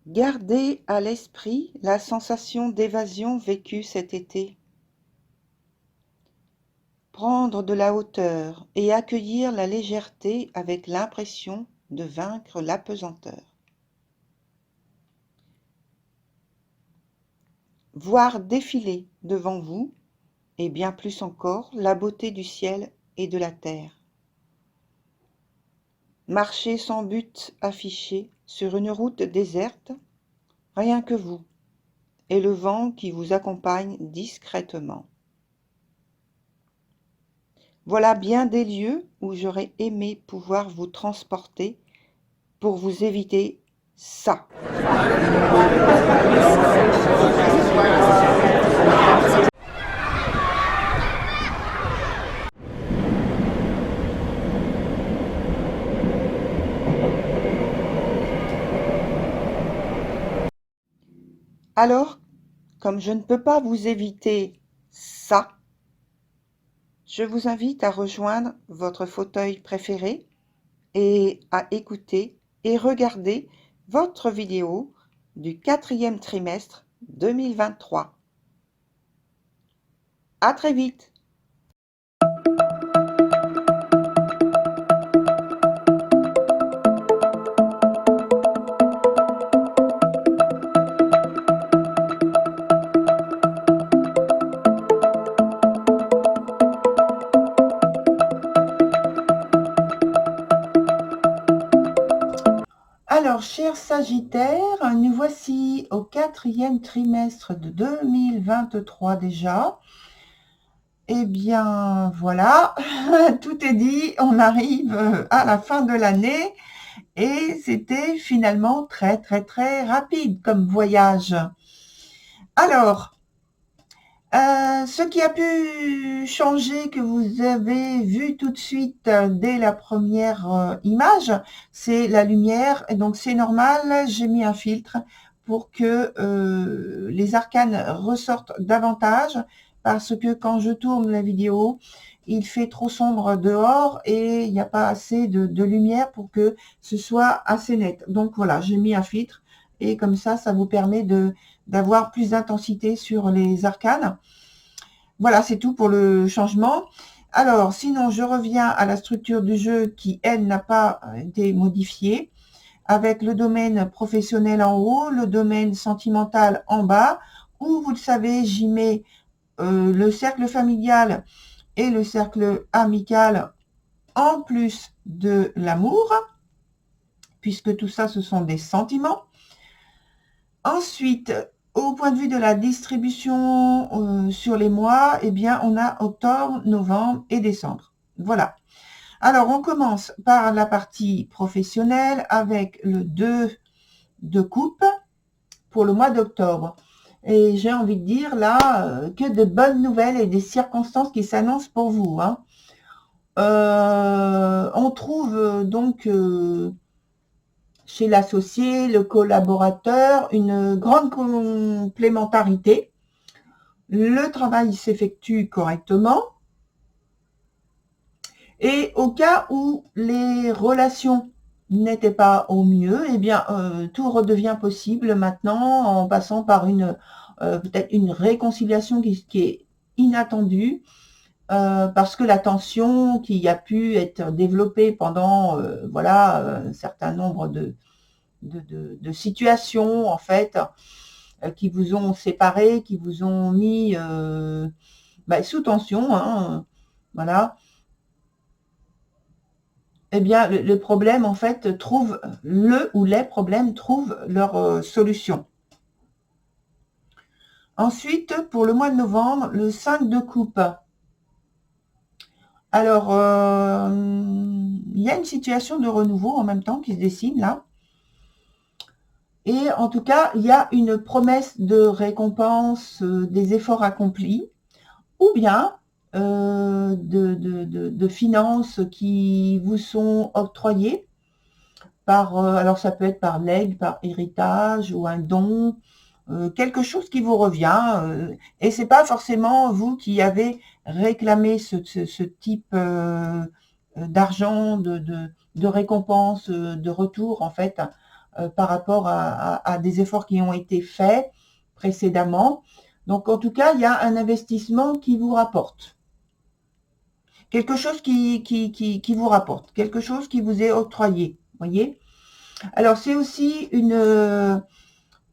Gardez à l'esprit la sensation d'évasion vécue cet été. Prendre de la hauteur et accueillir la légèreté avec l'impression de vaincre l'apesanteur. Voir défiler devant vous, et bien plus encore, la beauté du ciel et de la terre. Marcher sans but affiché sur une route déserte, rien que vous, et le vent qui vous accompagne discrètement. Voilà bien des lieux où j'aurais aimé pouvoir vous transporter pour vous éviter ça. Alors, comme je ne peux pas vous éviter ça, je vous invite à rejoindre votre fauteuil préféré et à écouter et regarder votre vidéo du 4e trimestre 2023. À très vite! Alors, chers Sagittaires, nous voici au 4e trimestre de 2023 déjà. Eh bien, voilà, tout est dit, on arrive à la fin de l'année et c'était finalement très, très, très rapide comme voyage. Alors, ce qui a pu changer, que vous avez vu tout de suite dès la première image, c'est la lumière. Et donc, c'est normal, j'ai mis un filtre pour que les arcanes ressortent davantage, parce que quand je tourne la vidéo, il fait trop sombre dehors et il n'y a pas assez de lumière pour que ce soit assez net. Donc voilà, j'ai mis un filtre et comme ça vous permet d'avoir plus d'intensité sur les arcanes. Voilà, c'est tout pour le changement. Alors, sinon, je reviens à la structure du jeu qui, elle, n'a pas été modifiée, avec le domaine professionnel en haut, le domaine sentimental en bas, où, vous le savez, j'y mets le cercle familial et le cercle amical en plus de l'amour, puisque tout ça, ce sont des sentiments. Ensuite, au point de vue de la distribution sur les mois, eh bien, on a octobre, novembre et décembre. Voilà. Alors, on commence par la partie professionnelle avec le 2 de coupe pour le mois d'octobre. Et j'ai envie de dire là que de bonnes nouvelles et des circonstances qui s'annoncent pour vous. Hein. On trouve donc chez l'associé, le collaborateur, une grande complémentarité. Le travail s'effectue correctement. Et au cas où les relations n'étaient pas au mieux, eh bien, tout redevient possible maintenant en passant par peut-être une réconciliation qui est inattendue, parce que la tension qui a pu être développée pendant voilà, un certain nombre de situations, en fait, qui vous ont séparé, qui vous ont mis sous tension, hein, voilà. Eh bien, le problème, en fait, les problèmes trouvent leur solution. Ensuite, pour le mois de novembre, le 5 de coupe. Alors, il y a une situation de renouveau en même temps qui se dessine là. Et en tout cas, il y a une promesse de récompense des efforts accomplis, ou bien de finances qui vous sont octroyées par, alors ça peut être par legs, par héritage ou un don, quelque chose qui vous revient, et c'est pas forcément vous qui avez réclamé ce type d'argent, de récompense, de retour en fait, par rapport à des efforts qui ont été faits précédemment. Donc, en tout cas, il y a un investissement qui vous rapporte. Quelque chose qui vous rapporte, quelque chose qui vous est octroyé, voyez. Alors, c'est aussi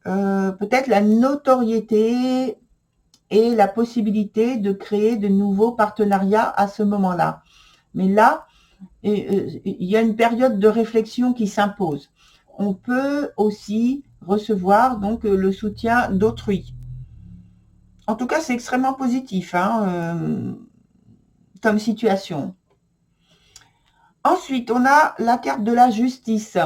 peut-être la notoriété et la possibilité de créer de nouveaux partenariats à ce moment-là. Mais là, il y a une période de réflexion qui s'impose. On peut aussi recevoir donc le soutien d'autrui. En tout cas, c'est extrêmement positif comme situation. Ensuite, on a la carte de la justice.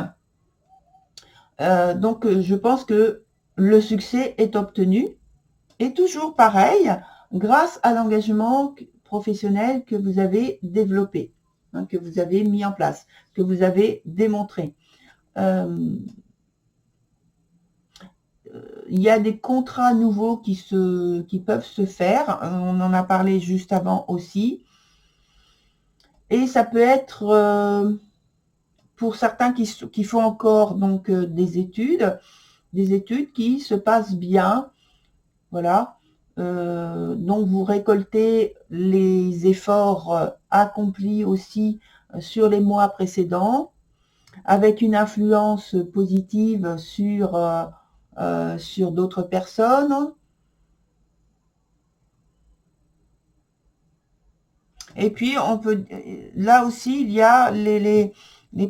Donc, je pense que le succès est obtenu. Et toujours pareil, grâce à l'engagement professionnel que vous avez développé, que vous avez mis en place, que vous avez démontré. Il y a des contrats nouveaux qui peuvent se faire. On en a parlé juste avant aussi. Et ça peut être, pour certains qui font encore donc des études qui se passent bien. Voilà. Donc, vous récoltez les efforts accomplis aussi sur les mois précédents, avec une influence positive sur d'autres personnes. Et puis, là aussi, il y a les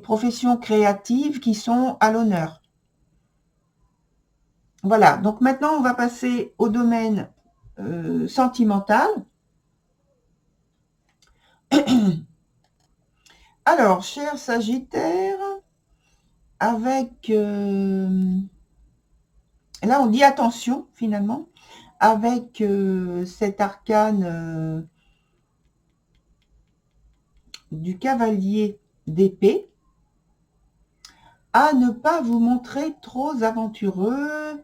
professions créatives qui sont à l'honneur. Voilà, donc maintenant, on va passer au domaine sentimental. Alors, cher Sagittaire, avec... là, on dit attention, finalement, avec cet arcane du cavalier d'épée, à ne pas vous montrer trop aventureux,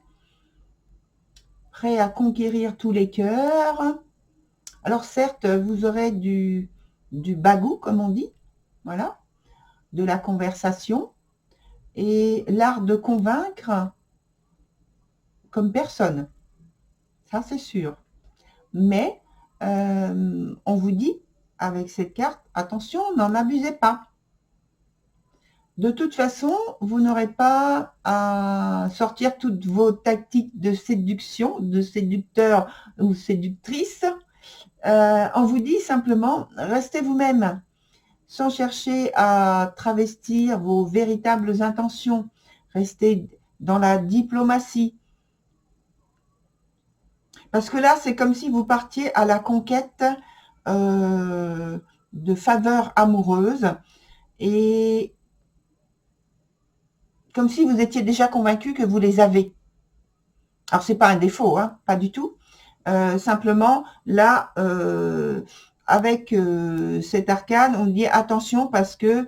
prêt à conquérir tous les cœurs. Alors certes, vous aurez du bagou, comme on dit, voilà, de la conversation, et l'art de convaincre comme personne, ça c'est sûr. Mais on vous dit, avec cette carte, attention, n'en abusez pas. De toute façon, vous n'aurez pas à sortir toutes vos tactiques de séduction, de séducteur ou séductrice. On vous dit simplement, restez vous-même, sans chercher à travestir vos véritables intentions. Restez dans la diplomatie. Parce que là, c'est comme si vous partiez à la conquête de faveurs amoureuses et comme si vous étiez déjà convaincu que vous les avez. Alors, c'est pas un défaut, hein, pas du tout. Simplement, là, avec cet arcane, on dit attention parce que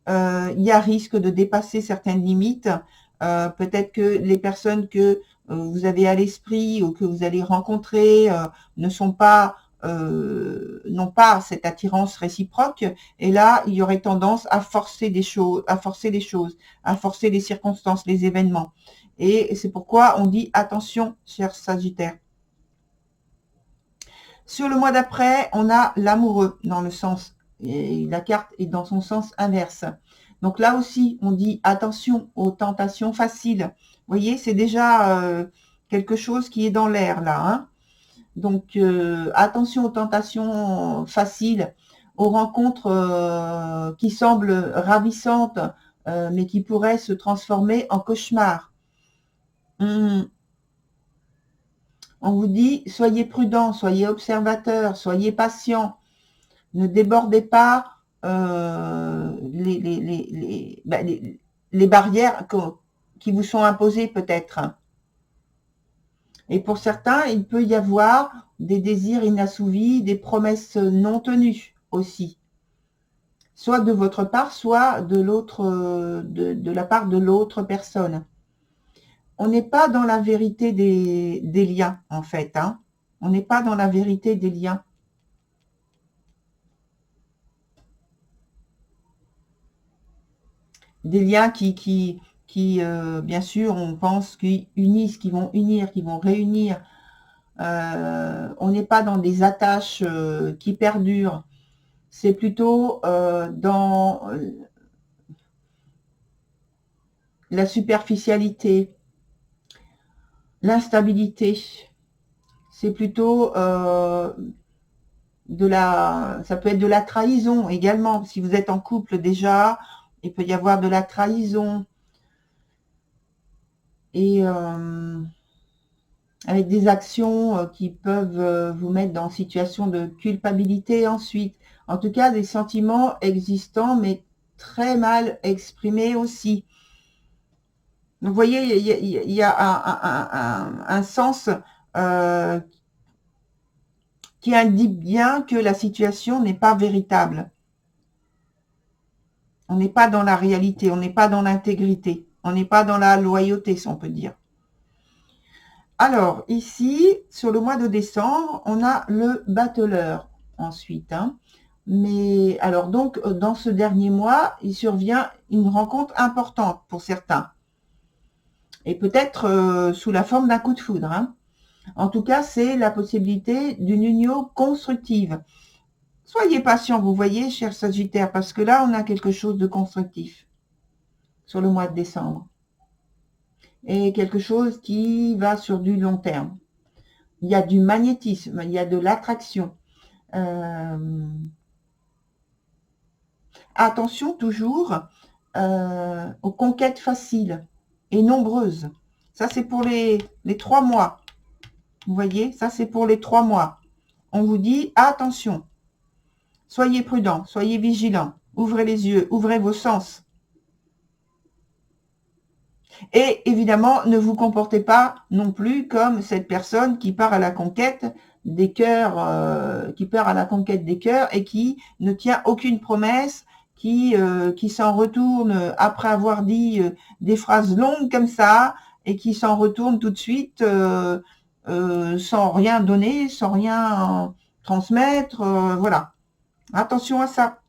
il y a risque de dépasser certaines limites. Peut-être que les personnes que vous avez à l'esprit ou que vous allez rencontrer n'ont pas cette attirance réciproque. Et là, il y aurait tendance à forcer des choses, à forcer les choses, à forcer les circonstances, les événements. Et c'est pourquoi on dit attention, cher Sagittaire. Sur le mois d'après, on a l'amoureux dans le sens, et la carte est dans son sens inverse. Donc là aussi, on dit attention aux tentations faciles. Vous voyez, c'est déjà quelque chose qui est dans l'air là. Hein. Donc, attention aux tentations faciles, aux rencontres qui semblent ravissantes, mais qui pourraient se transformer en cauchemar. On vous dit, soyez prudent, soyez observateur, soyez patient. Ne débordez pas les barrières qui vous sont imposées peut-être. Et pour certains, il peut y avoir des désirs inassouvis, des promesses non tenues aussi. Soit de votre part, soit de l'autre, de la part de l'autre personne. On n'est pas dans la vérité des liens, en fait. Hein. On n'est pas dans la vérité des liens. Des liens qui qui, bien sûr, on pense qu'ils unissent, qu'ils vont unir, qu'ils vont réunir. On n'est pas dans des attaches qui perdurent. C'est plutôt dans la superficialité, l'instabilité. C'est plutôt ça peut être de la trahison également. Si vous êtes en couple déjà, il peut y avoir de la trahison. Et avec des actions qui peuvent vous mettre dans une situation de culpabilité ensuite. En tout cas, des sentiments existants, mais très mal exprimés aussi. Donc, vous voyez, il y a un sens qui indique bien que la situation n'est pas véritable. On n'est pas dans la réalité, on n'est pas dans l'intégrité, on n'est pas dans la loyauté, si on peut dire. Alors, ici, sur le mois de décembre, on a le battleur ensuite. Mais alors, donc, dans ce dernier mois, il survient une rencontre importante pour certains. Et peut-être sous la forme d'un coup de foudre. En tout cas, c'est la possibilité d'une union constructive. Soyez patient, vous voyez, cher Sagittaire, parce que là, on a quelque chose de constructif sur le mois de décembre. Et quelque chose qui va sur du long terme. Il y a du magnétisme, il y a de l'attraction. Attention toujours aux conquêtes faciles et nombreuses. Ça, c'est pour les 3 mois. Vous voyez, ça, c'est pour les 3 mois. On vous dit, attention, soyez prudents, soyez vigilants, ouvrez les yeux, ouvrez vos sens. Et évidemment, ne vous comportez pas non plus comme cette personne qui part à la conquête des cœurs, qui part à la conquête des cœurs et qui ne tient aucune promesse, qui s'en retourne après avoir dit des phrases longues comme ça et qui s'en retourne tout de suite sans rien donner, sans rien transmettre. Voilà. Attention à ça.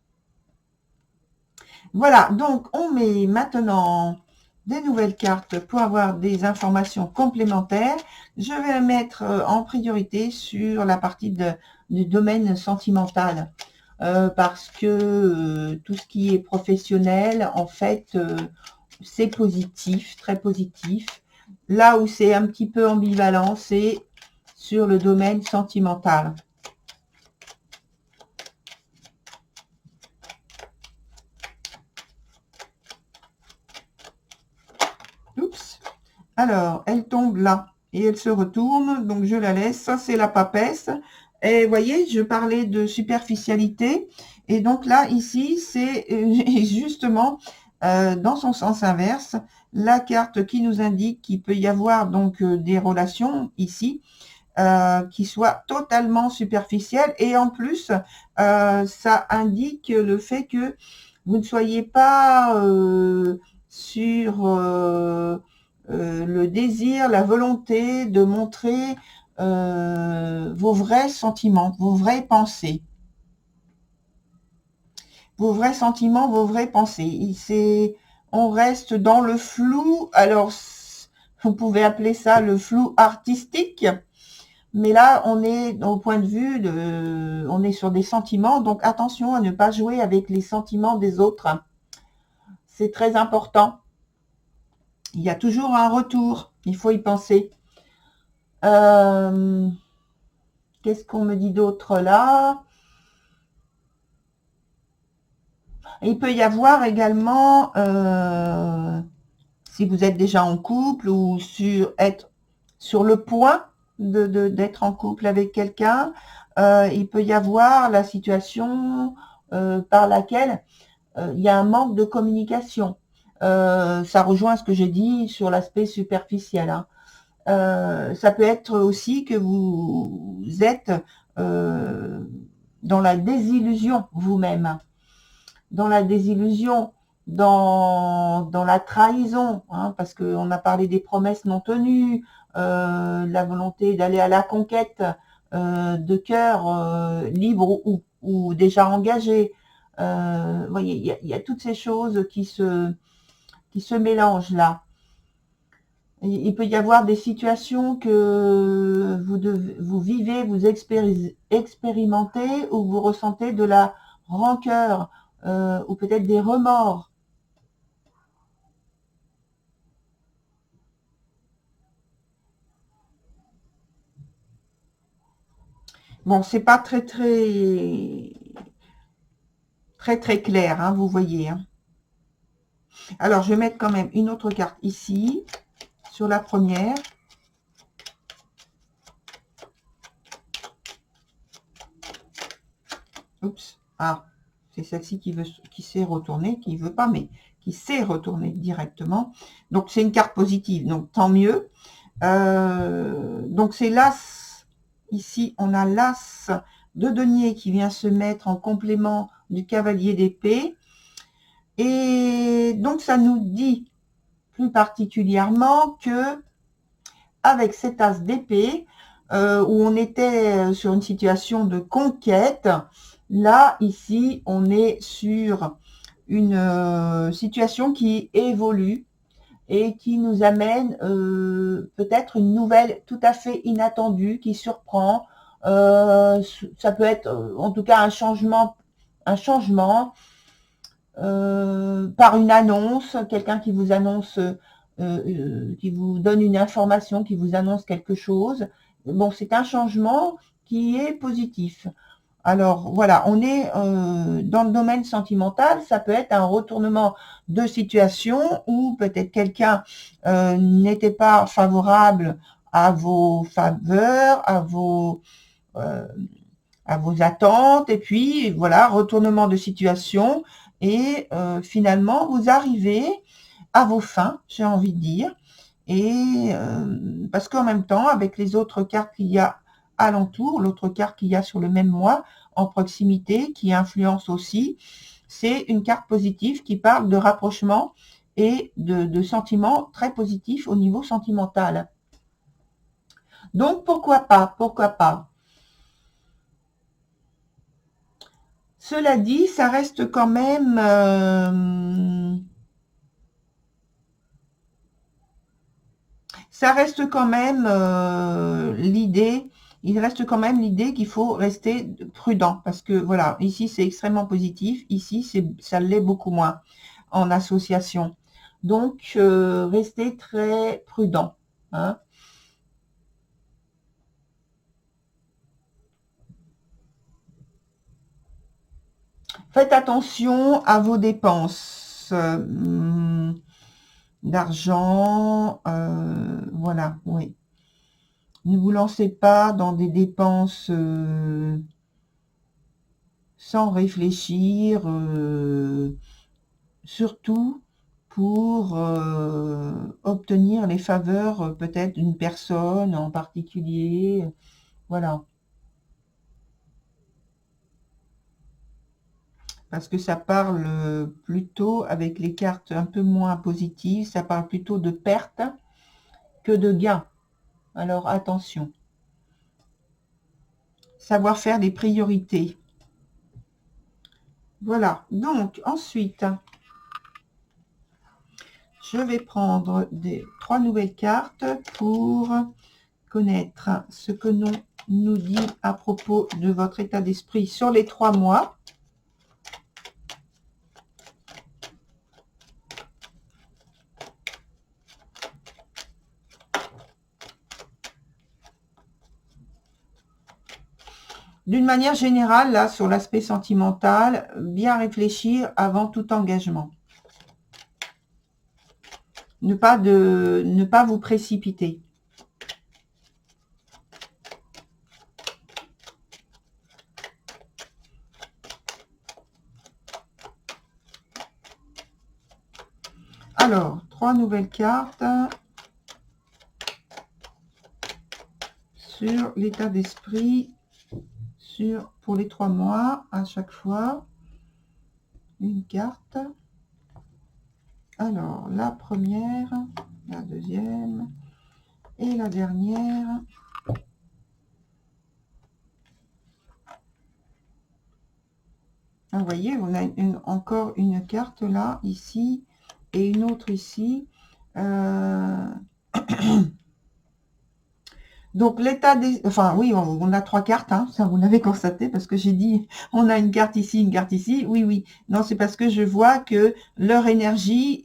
Voilà, donc on met maintenant des nouvelles cartes pour avoir des informations complémentaires. Je vais mettre en priorité sur la partie du domaine sentimental parce que tout ce qui est professionnel, en fait, c'est positif, très positif. Là où c'est un petit peu ambivalent, c'est sur le domaine sentimental. Oups. Alors, elle tombe là et elle se retourne, donc je la laisse. Ça, c'est la papesse. Et vous voyez, je parlais de superficialité. Et donc là, ici, c'est justement dans son sens inverse, la carte qui nous indique qu'il peut y avoir donc des relations ici qui soient totalement superficielles. Et en plus, ça indique le fait que vous ne soyez pas sur le désir, la volonté de montrer vos vrais sentiments, vos vraies pensées. Vos vrais sentiments, vos vraies pensées. On reste dans le flou. Alors, vous pouvez appeler ça le flou artistique. Mais là, on est au point de vue on est sur des sentiments. Donc, attention à ne pas jouer avec les sentiments des autres. C'est très important. Il y a toujours un retour. Il faut y penser. Qu'est-ce qu'on me dit d'autre là? Il peut y avoir également, si vous êtes déjà en couple ou être sur le point d'être en couple avec quelqu'un, il peut y avoir la situation par laquelle il y a un manque de communication. Ça rejoint ce que j'ai dit sur l'aspect superficiel. Ça peut être aussi que vous êtes dans la désillusion vous-même, dans la désillusion, dans la trahison, parce qu'on a parlé des promesses non tenues, la volonté d'aller à la conquête de cœurs libres ou déjà engagés. Vous voyez, il y a toutes ces choses qui qui se mélangent là. Il peut y avoir des situations que vous vivez, vous expérimentez, ou vous ressentez de la rancœur, ou peut-être des remords. Bon, c'est pas très clair, hein, vous voyez. Hein. Alors, je vais mettre quand même une autre carte ici, sur la première. Oups. Ah, c'est celle-ci qui s'est retournée, qui veut pas, mais qui s'est retournée directement. Donc, c'est une carte positive, donc tant mieux. Donc, c'est l'As. Ici, on a l'As de denier qui vient se mettre en complément du cavalier d'épée. Et donc, ça nous dit plus particulièrement que avec cet As d'épée, où on était sur une situation de conquête, là, ici, on est sur une situation qui évolue et qui nous amène peut-être une nouvelle tout à fait inattendue qui surprend. Ça peut être en tout cas un changement par une annonce, quelqu'un qui vous annonce, qui vous donne une information, qui vous annonce quelque chose. Bon, c'est un changement qui est positif. Alors voilà, on est dans le domaine sentimental, ça peut être un retournement de situation où peut-être quelqu'un n'était pas favorable à vos faveurs, euh, à vos attentes, et puis voilà, retournement de situation, et finalement vous arrivez à vos fins, j'ai envie de dire, et parce qu'en même temps, avec les autres cartes qu'il y a alentour, l'autre carte qu'il y a sur le même mois, en proximité, qui influence aussi, c'est une carte positive qui parle de rapprochement et de sentiments très positifs au niveau sentimental. Donc pourquoi pas, pourquoi pas. Cela dit, ça reste quand même l'idée, il reste quand même l'idée qu'il faut rester prudent, parce que voilà, ici c'est extrêmement positif, ici ça l'est beaucoup moins en association. Donc, restez très prudent. Hein. Faites attention à vos dépenses d'argent, voilà, oui. Ne vous lancez pas dans des dépenses sans réfléchir, surtout pour obtenir les faveurs peut-être d'une personne en particulier. Voilà. Parce que ça parle plutôt, avec les cartes un peu moins positives, ça parle plutôt de perte que de gain. Alors attention. Savoir faire des priorités. Voilà. Donc ensuite, je vais prendre trois nouvelles cartes pour connaître ce que nous dit à propos de votre état d'esprit sur les 3 mois. D'une manière générale, là, sur l'aspect sentimental, bien réfléchir avant tout engagement. Ne pas vous précipiter. Alors, 3 nouvelles cartes sur l'état d'esprit pour les 3 mois à chaque fois. Une carte. Alors, la première, la deuxième et la dernière. Ah, vous voyez, on a encore une carte là, ici, et une autre ici. Donc, l'état des... Enfin, oui, on a 3 cartes, hein, ça vous l'avez constaté, parce que j'ai dit, on a une carte ici, une carte ici. Oui, oui. Non, c'est parce que je vois que leur énergie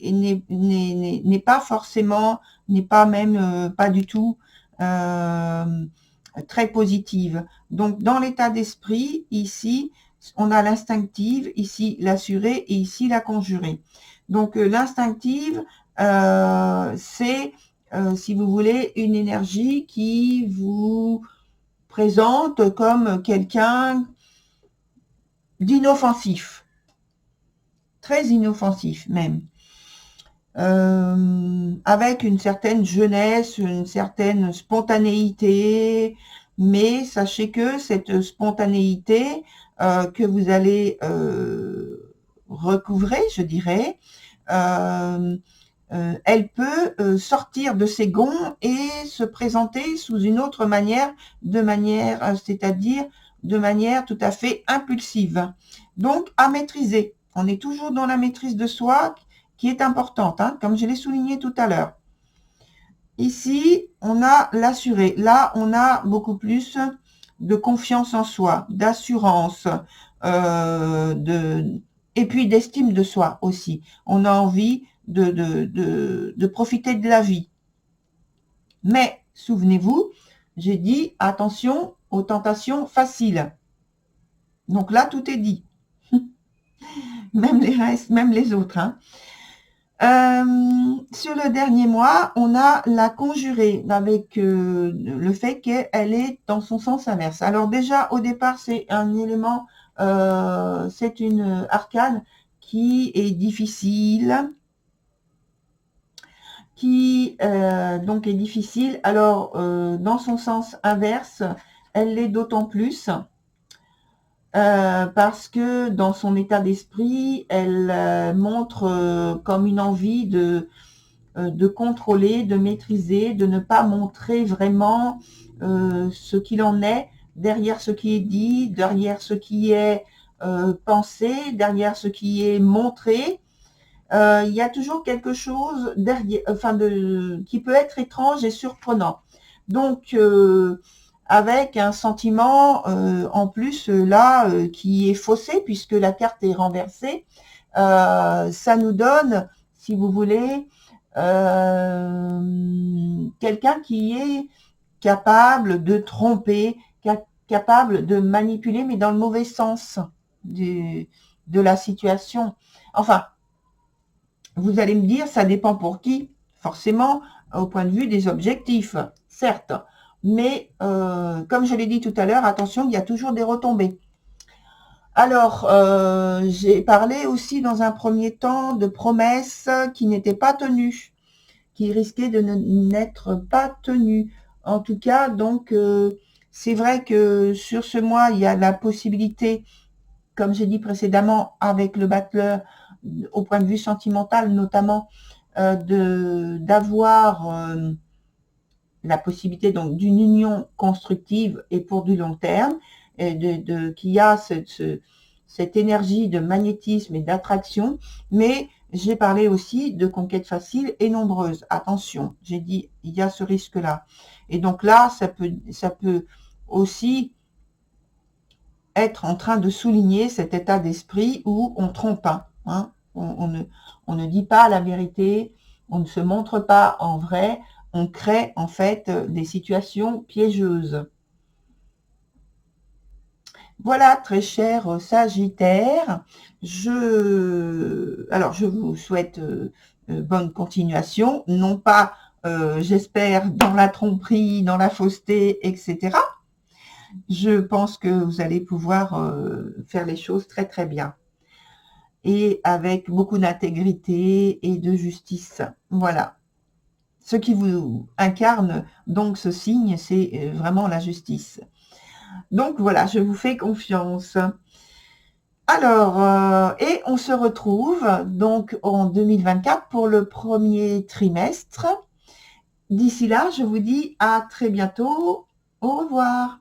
n'est pas forcément, n'est pas même, pas du tout très positive. Donc, dans l'état d'esprit, ici, on a l'instinctive, ici, l'assurée, et ici, la conjurée. Donc, l'instinctive, c'est... si vous voulez, une énergie qui vous présente comme quelqu'un d'inoffensif, très inoffensif même, avec une certaine jeunesse, une certaine spontanéité, mais sachez que cette spontanéité que vous allez recouvrer, je dirais, elle peut sortir de ses gonds et se présenter sous une autre manière, c'est-à-dire de manière tout à fait impulsive. Donc, à maîtriser. On est toujours dans la maîtrise de soi qui est importante, hein, comme je l'ai souligné tout à l'heure. Ici, on a l'assuré. Là, on a beaucoup plus de confiance en soi, d'assurance, et puis d'estime de soi aussi. On a envie de profiter de la vie. Mais, souvenez-vous, j'ai dit attention aux tentations faciles. Donc là, tout est dit. Même les restes, même les autres. Hein. Sur le dernier mois, on a la conjurée avec le fait qu'elle est dans son sens inverse. Alors déjà, au départ, c'est un élément, c'est une arcane qui est difficile, qui donc est difficile. Alors, dans son sens inverse, elle l'est d'autant plus parce que dans son état d'esprit, elle montre comme une envie de contrôler, de maîtriser, de ne pas montrer vraiment ce qu'il en est derrière ce qui est dit, derrière ce qui est pensé, derrière ce qui est montré. Il y a toujours quelque chose derrière, enfin qui peut être étrange et surprenant. Donc, avec un sentiment en plus là qui est faussé puisque la carte est renversée, ça nous donne, si vous voulez, quelqu'un qui est capable de tromper, capable de manipuler, mais dans le mauvais sens de la situation. Enfin, vous allez me dire, ça dépend pour qui, forcément, au point de vue des objectifs, certes. Mais, comme je l'ai dit tout à l'heure, attention, il y a toujours des retombées. Alors, j'ai parlé aussi dans un premier temps de promesses qui n'étaient pas tenues, qui risquaient de n'être pas tenues. En tout cas, donc, c'est vrai que sur ce mois, il y a la possibilité, comme j'ai dit précédemment, avec le battleur, au point de vue sentimental notamment, d'avoir la possibilité donc d'une union constructive et pour du long terme, et qu'il y a cette énergie de magnétisme et d'attraction, mais j'ai parlé aussi de conquêtes faciles et nombreuses. Attention, j'ai dit, il y a ce risque-là. Et donc là, ça peut aussi être en train de souligner cet état d'esprit où on trompe pas. Hein. On ne dit pas la vérité, on ne se montre pas en vrai, on crée en fait des situations piégeuses. Voilà, très cher Sagittaire, alors je vous souhaite bonne continuation, non pas, j'espère, dans la tromperie, dans la fausseté, etc. Je pense que vous allez pouvoir faire les choses très très bien et avec beaucoup d'intégrité et de justice. Voilà. Ce qui vous incarne donc ce signe, c'est vraiment la justice. Donc voilà, je vous fais confiance. Alors, et on se retrouve donc en 2024 pour le premier trimestre. D'ici là, je vous dis à très bientôt. Au revoir.